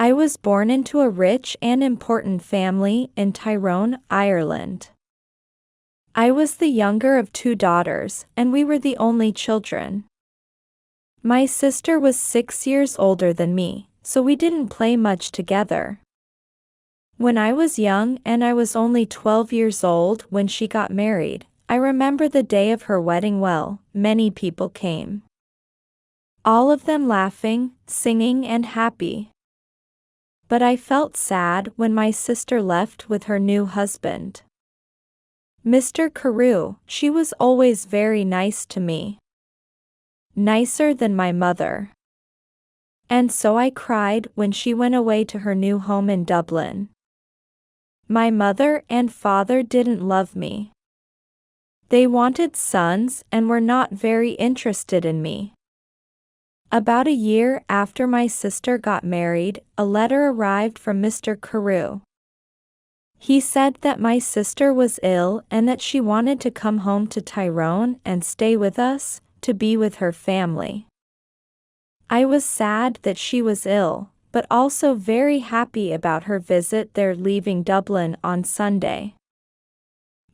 I was born into a rich and important family in Tyrone, Ireland. I was the younger of two daughters, and we were the only children. My sister was 6 years older than me, so we didn't play much together. When I was young and I was only 12 years old when she got married, I remember the day of her wedding well. Many people came. All of them laughing, singing and happy. But I felt sad when my sister left with her new husband. Mr. Carew, she was always very nice to me. Nicer than my mother. And so I cried when she went away to her new home in Dublin. My mother and father didn't love me. They wanted sons and were not very interested in me. About a year after my sister got married, a letter arrived from Mr. Carew. He said that my sister was ill and that she wanted to come home to Tyrone and stay with us, to be with her family. I was sad that she was ill, but also very happy about her visit there, leaving Dublin on Sunday.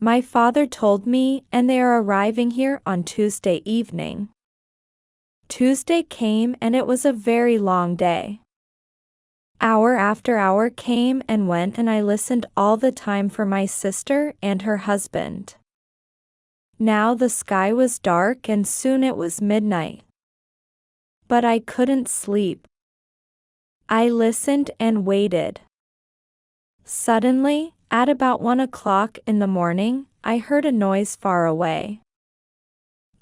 My father told me, and they are arriving here on Tuesday evening. Tuesday came and it was a very long day. Hour after hour came and went, and I listened all the time for my sister and her husband. Now the sky was dark and soon it was midnight. But I couldn't sleep. I listened and waited. Suddenly, at about 1 o'clock in the morning, I heard a noise far away.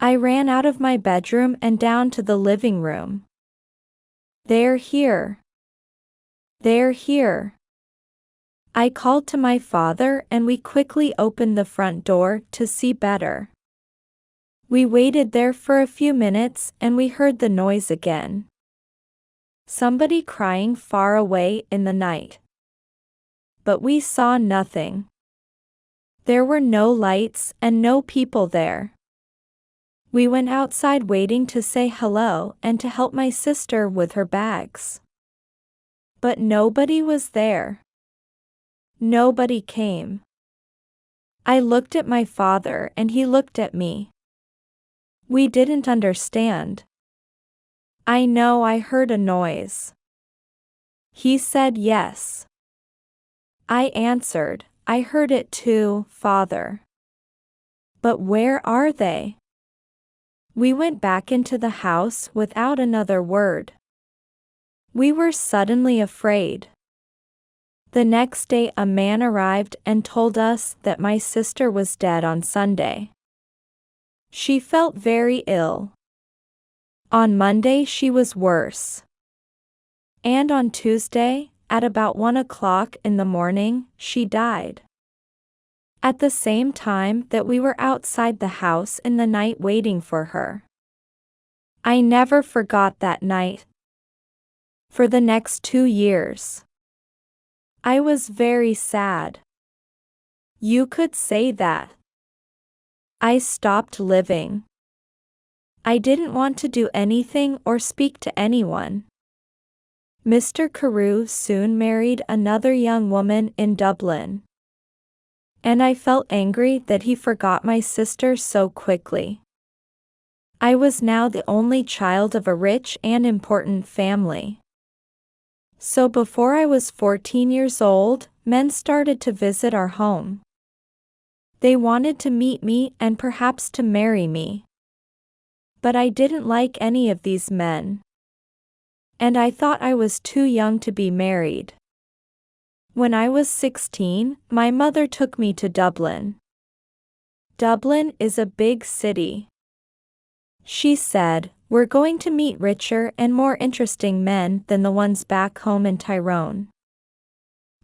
I ran out of my bedroom and down to the living room. "They're here! They're here!" I called to my father and we quickly opened the front door to see better. We waited there for a few minutes and we heard the noise again. Somebody crying far away in the night. But we saw nothing. There were no lights and no people there. We went outside waiting to say hello and to help my sister with her bags. But nobody was there. Nobody came. I looked at my father and he looked at me. We didn't understand. "I know I heard a noise." He said yes. I answered, "I heard it too, Father." "But where are they?" We went back into the house without another word. We were suddenly afraid. The next day a man arrived and told us that my sister was dead on Sunday. She felt very ill. On Monday she was worse. And on Tuesday, at about 1 o'clock in the morning, she died. At the same time that we were outside the house in the night waiting for her. I never forgot that night. For the next 2 years. I was very sad. You could say that. I stopped living. I didn't want to do anything or speak to anyone. Mr. Carew soon married another young woman in Dublin. And I felt angry that he forgot my sister so quickly. I was now the only child of a rich and important family. So before I was 14 years old, men started to visit our home. They wanted to meet me and perhaps to marry me. But I didn't like any of these men. And I thought I was too young to be married. When I was 16, my mother took me to Dublin. Dublin is a big city. She said, "We're going to meet richer and more interesting men than the ones back home in Tyrone.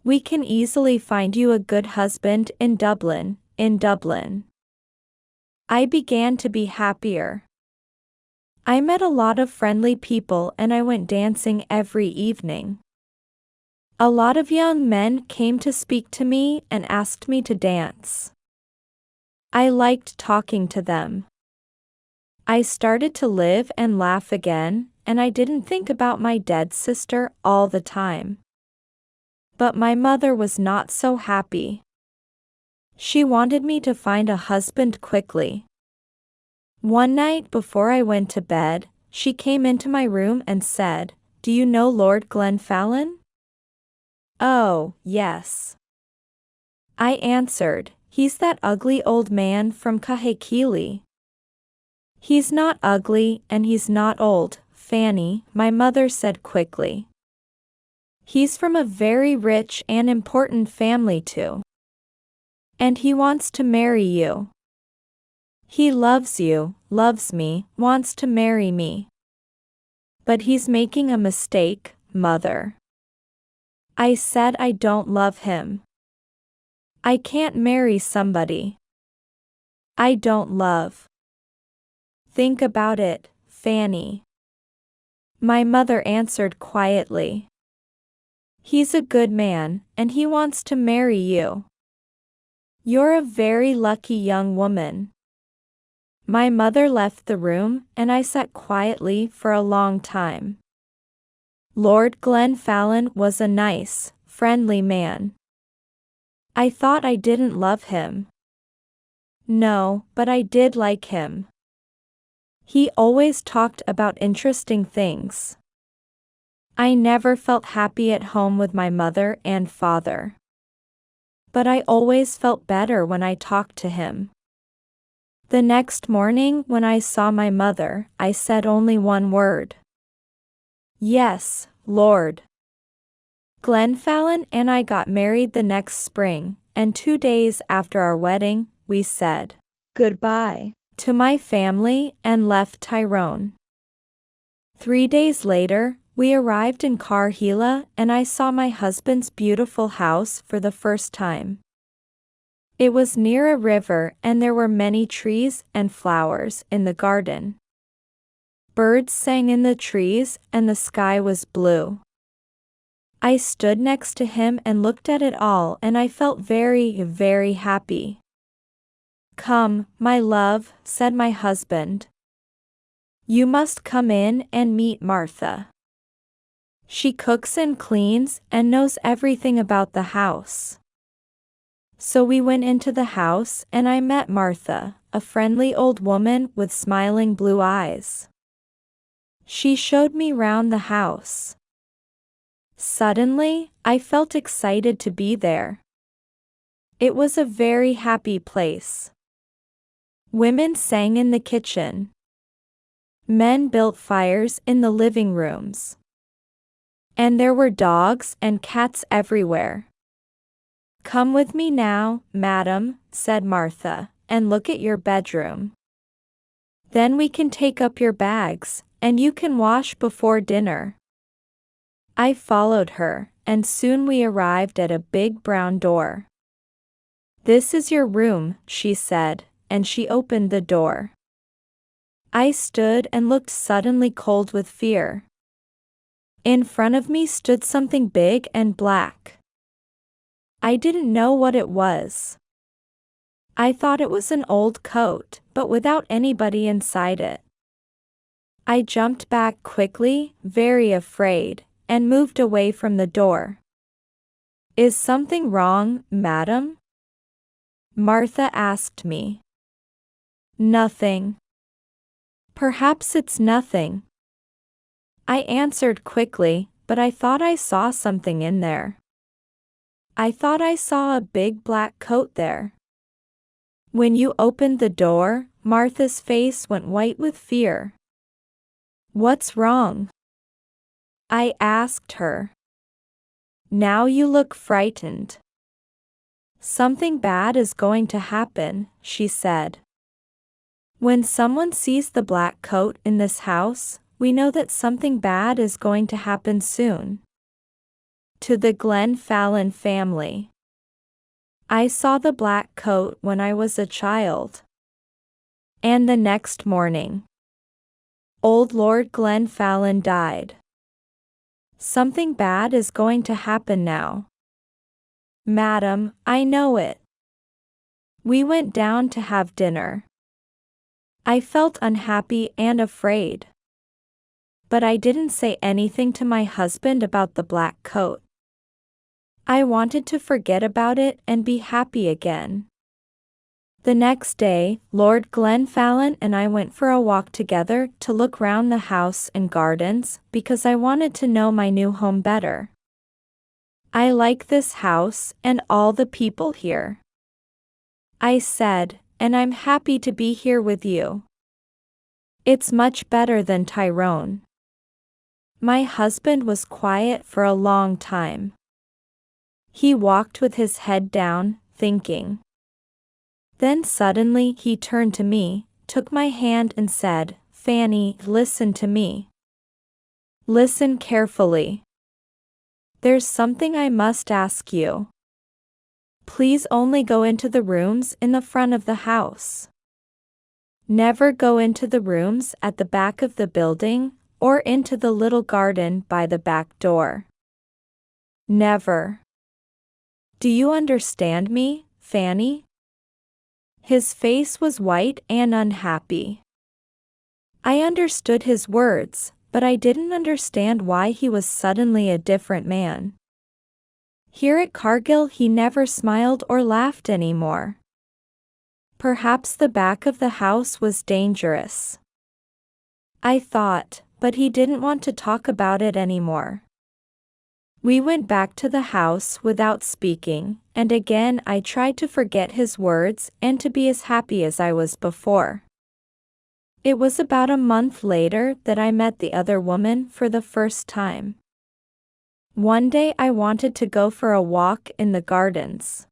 We can easily find you a good husband in Dublin." I began to be happier. I met a lot of friendly people and I went dancing every evening. A lot of young men came to speak to me and asked me to dance. I liked talking to them. I started to live and laugh again, and I didn't think about my dead sister all the time. But my mother was not so happy. She wanted me to find a husband quickly. One night before I went to bed, she came into my room and said, "Do you know Lord Glenfallen?" "Oh, yes," I answered. "He's that ugly old man from Kahekili." "He's not ugly and he's not old, Fanny," my mother said quickly. "He's from a very rich and important family too. And he wants to marry you. He loves you, loves me, wants to marry me. But he's making a mistake, Mother." I said I don't love him. I can't marry somebody I don't love. Think about it, Fanny. My mother answered quietly. He's a good man, and he wants to marry you. You're a very lucky young woman. My mother left the room, and I sat quietly for a long time. Lord Glenfallen was a nice, friendly man. I thought I didn't love him. No, but I did like him. He always talked about interesting things. I never felt happy at home with my mother and father. But I always felt better when I talked to him. The next morning when I saw my mother, I said only one word. "Yes, Lord." Glenfallen and I got married the next spring, and 2 days after our wedding, we said goodbye to my family and left Tyrone. 3 days later, we arrived in Carilla and I saw my husband's beautiful house for the first time. It was near a river and there were many trees and flowers in the garden. Birds sang in the trees and the sky was blue. I stood next to him and looked at it all and I felt very, very happy. "Come, my love," said my husband. "You must come in and meet Martha. She cooks and cleans and knows everything about the house." So we went into the house and I met Martha, a friendly old woman with smiling blue eyes. She showed me round the house. Suddenly, I felt excited to be there. It was a very happy place. Women sang in the kitchen. Men built fires in the living rooms. And there were dogs and cats everywhere. "Come with me now, madam," said Martha, "and look at your bedroom. Then we can take up your bags, and you can wash before dinner." I followed her, and soon we arrived at a big brown door. "This is your room," she said, and she opened the door. I stood and looked suddenly cold with fear. In front of me stood something big and black. I didn't know what it was. I thought it was an old coat, but without anybody inside it. I jumped back quickly, very afraid, and moved away from the door. "Is something wrong, madam?" Martha asked me. "Nothing." "Perhaps it's nothing." I answered quickly, but I thought I saw something in there. I thought I saw a big black coat there. When you opened the door, Martha's face went white with fear. "What's wrong?" I asked her. "Now you look frightened." "Something bad is going to happen," she said. "When someone sees the black coat in this house, we know that something bad is going to happen soon. To the Glenfallen family. I saw the black coat when I was a child. And the next morning, old Lord Glenfallen died. Something bad is going to happen now. Madam, I know it." We went down to have dinner. I felt unhappy and afraid. But I didn't say anything to my husband about the black coat. I wanted to forget about it and be happy again. The next day, Lord Glenfallen and I went for a walk together to look round the house and gardens because I wanted to know my new home better. I like this house and all the people here, I said, and I'm happy to be here with you. It's much better than Tyrone. My husband was quiet for a long time. He walked with his head down, thinking. Then suddenly he turned to me, took my hand and said, "Fanny, listen to me. Listen carefully. There's something I must ask you. Please only go into the rooms in the front of the house. Never go into the rooms at the back of the building or into the little garden by the back door. Never. Do you understand me, Fanny?" His face was white and unhappy. I understood his words, but I didn't understand why he was suddenly a different man. Here at Cargill he never smiled or laughed anymore. Perhaps the back of the house was dangerous, I thought, but he didn't want to talk about it anymore. We went back to the house without speaking, and again I tried to forget his words and to be as happy as I was before. It was about a month later that I met the other woman for the first time. One day I wanted to go for a walk in the gardens.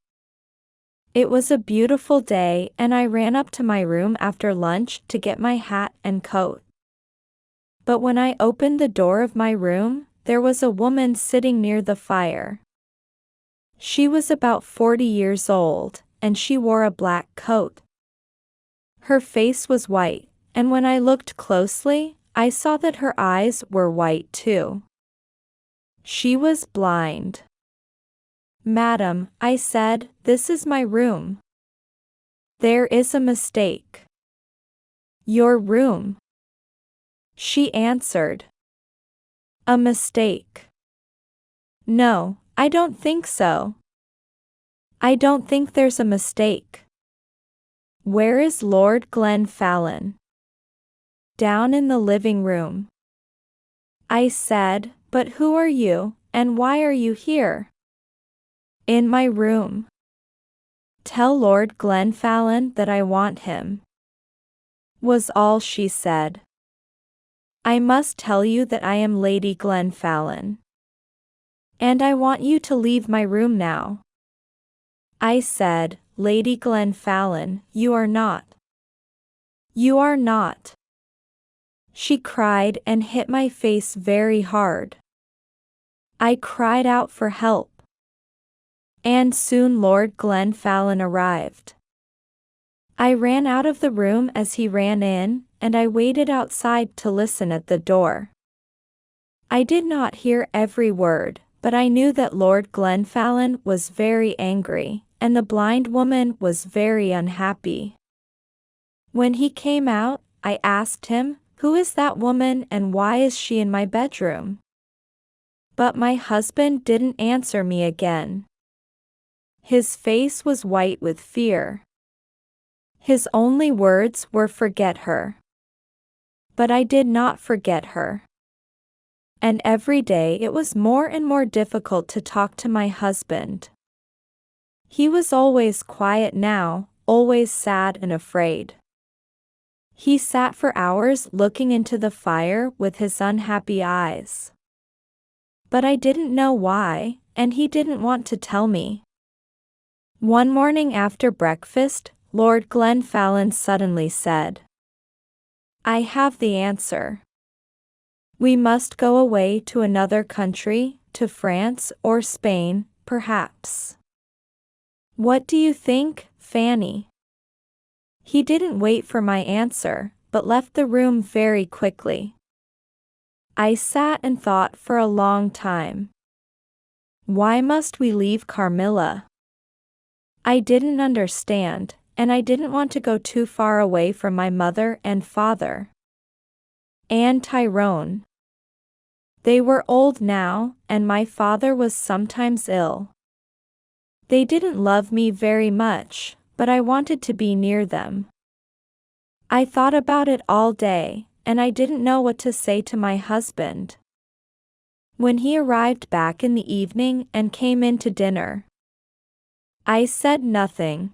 It was a beautiful day and I ran up to my room after lunch to get my hat and coat. But when I opened the door of my room, there was a woman sitting near the fire. She was about 40 years old, and she wore a black coat. Her face was white, and when I looked closely, I saw that her eyes were white too. She was blind. "Madam," I said, "this is my room." "There is a mistake." "Your room," she answered. "A mistake? No, I don't think so. I don't think there's a mistake." "Where is Lord Glenfallen?" "Down in the living room." I said, "But who are you, and why are you here?" "In my room." "Tell Lord Glenfallen that I want him," was all she said. "I must tell you that I am Lady Glenfallen. And I want you to leave my room now." I said, "Lady Glenfallen, you are not. You are not." She cried and hit my face very hard. I cried out for help. And soon Lord Glenfallen arrived. I ran out of the room as he ran in, and I waited outside to listen at the door. I did not hear every word, but I knew that Lord Glenfallen was very angry, and the blind woman was very unhappy. When he came out, I asked him, "Who is that woman and why is she in my bedroom?" But my husband didn't answer me again. His face was white with fear. His only words were, "Forget her." But I did not forget her. And every day it was more and more difficult to talk to my husband. He was always quiet now, always sad and afraid. He sat for hours looking into the fire with his unhappy eyes. But I didn't know why, and he didn't want to tell me. One morning after breakfast, Lord Glenfallen suddenly said, "I have the answer. We must go away to another country, to France or Spain, perhaps. What do you think, Fanny?" He didn't wait for my answer, but left the room very quickly. I sat and thought for a long time. Why must we leave Carmilla? I didn't understand, and I didn't want to go too far away from my mother and father. And Tyrone. They were old now, and my father was sometimes ill. They didn't love me very much, but I wanted to be near them. I thought about it all day, and I didn't know what to say to my husband. When he arrived back in the evening and came in to dinner, I said nothing.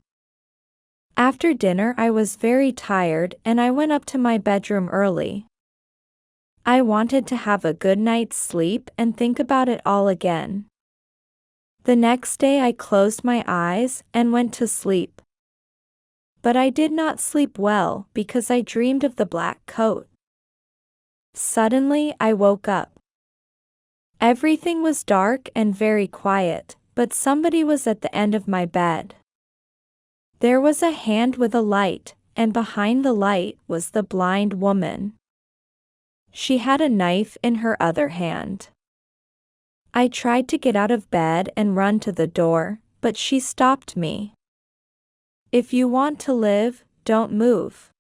After dinner I was very tired and I went up to my bedroom early. I wanted to have a good night's sleep and think about it all again. The next day I closed my eyes and went to sleep. But I did not sleep well because I dreamed of the black coat. Suddenly I woke up. Everything was dark and very quiet, but somebody was at the end of my bed. There was a hand with a light, and behind the light was the blind woman. She had a knife in her other hand. I tried to get out of bed and run to the door, but she stopped me. "If you want to live, don't move,"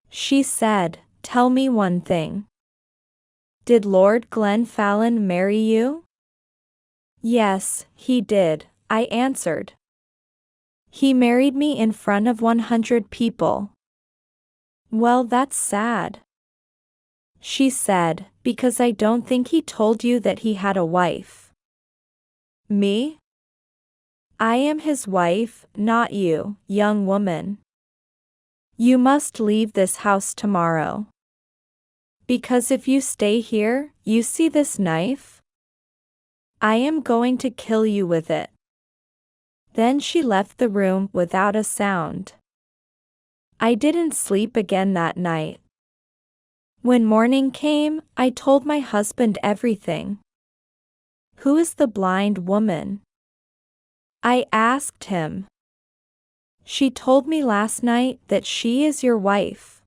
she said. "Tell me one thing. Did Lord Glenfallen marry you?" "Yes, he did," I answered. "He married me in front of 100 people." "Well, that's sad," she said, "because I don't think he told you that he had a wife." "Me? I am his wife, not you, young woman. You must leave this house tomorrow. Because if you stay here, you see this knife? I am going to kill you with it." Then she left the room without a sound. I didn't sleep again that night. When morning came, I told my husband everything. "Who is the blind woman?" I asked him. "She told me last night that she is your wife."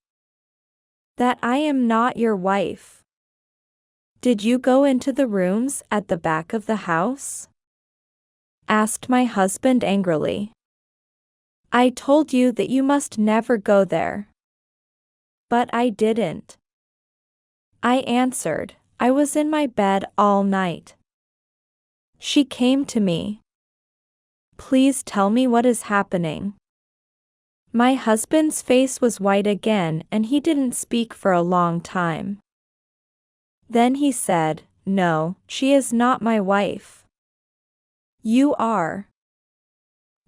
"That I am not your wife." "Did you go into the rooms at the back of the house?" asked my husband angrily. "I told you that you must never go there." "But I didn't," I answered. "I was in my bed all night." She came to me. "Please tell me what is happening." My husband's face was white again and he didn't speak for a long time. Then he said, "No, she is not my wife." "You are.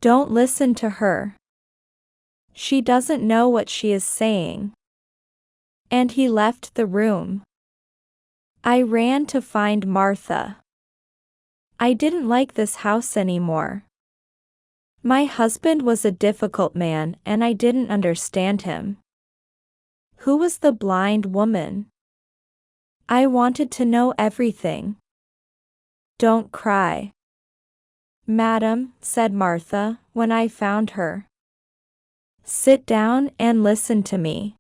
Don't listen to her. She doesn't know what she is saying." And he left the room. I ran to find Martha. I didn't like this house anymore. My husband was a difficult man and I didn't understand him. Who was the blind woman? I wanted to know everything. "Don't cry, madam," said Martha, when I found her. "Sit down and listen to me.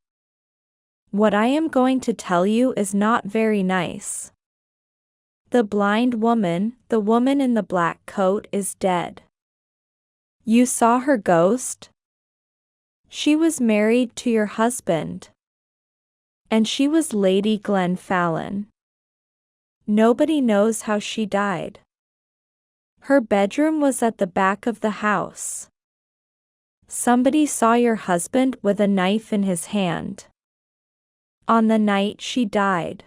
What I am going to tell you is not very nice. The blind woman, the woman in the black coat, is dead. You saw her ghost? She was married to your husband. And she was Lady Glenfallen. Nobody knows how she died. Her bedroom was at the back of the house. Somebody saw your husband with a knife in his hand on the night she died.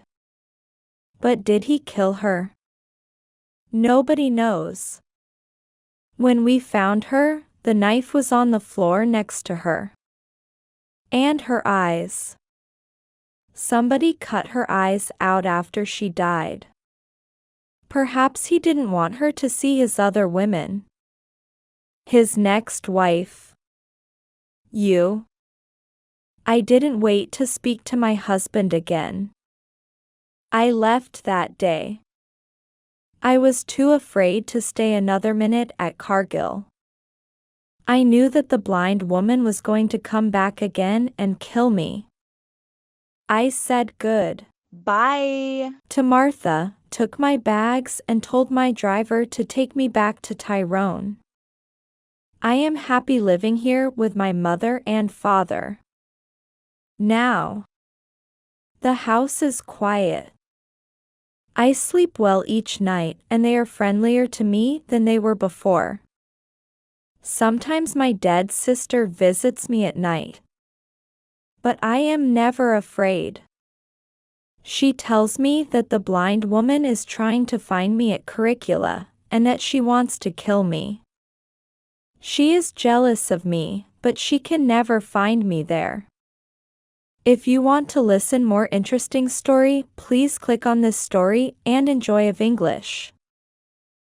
But did he kill her? Nobody knows. When we found her, the knife was on the floor next to her. And her eyes. Somebody cut her eyes out after she died. Perhaps he didn't want her to see his other women. His next wife. You. I didn't wait to speak to my husband again. I left that day. I was too afraid to stay another minute at Cargill. I knew that the blind woman was going to come back again and kill me. I said good Bye to Martha, took my bags and told my driver to take me back to Tyrone. I am happy living here with my mother and father. Now, the house is quiet. I sleep well each night and they are friendlier to me than they were before. Sometimes my dead sister visits me at night. But I am never afraid. She tells me that the blind woman is trying to find me at Carilla, and that she wants to kill me. She is jealous of me, but she can never find me there. If you want to listen more interesting story, please click on this story and enjoy of English.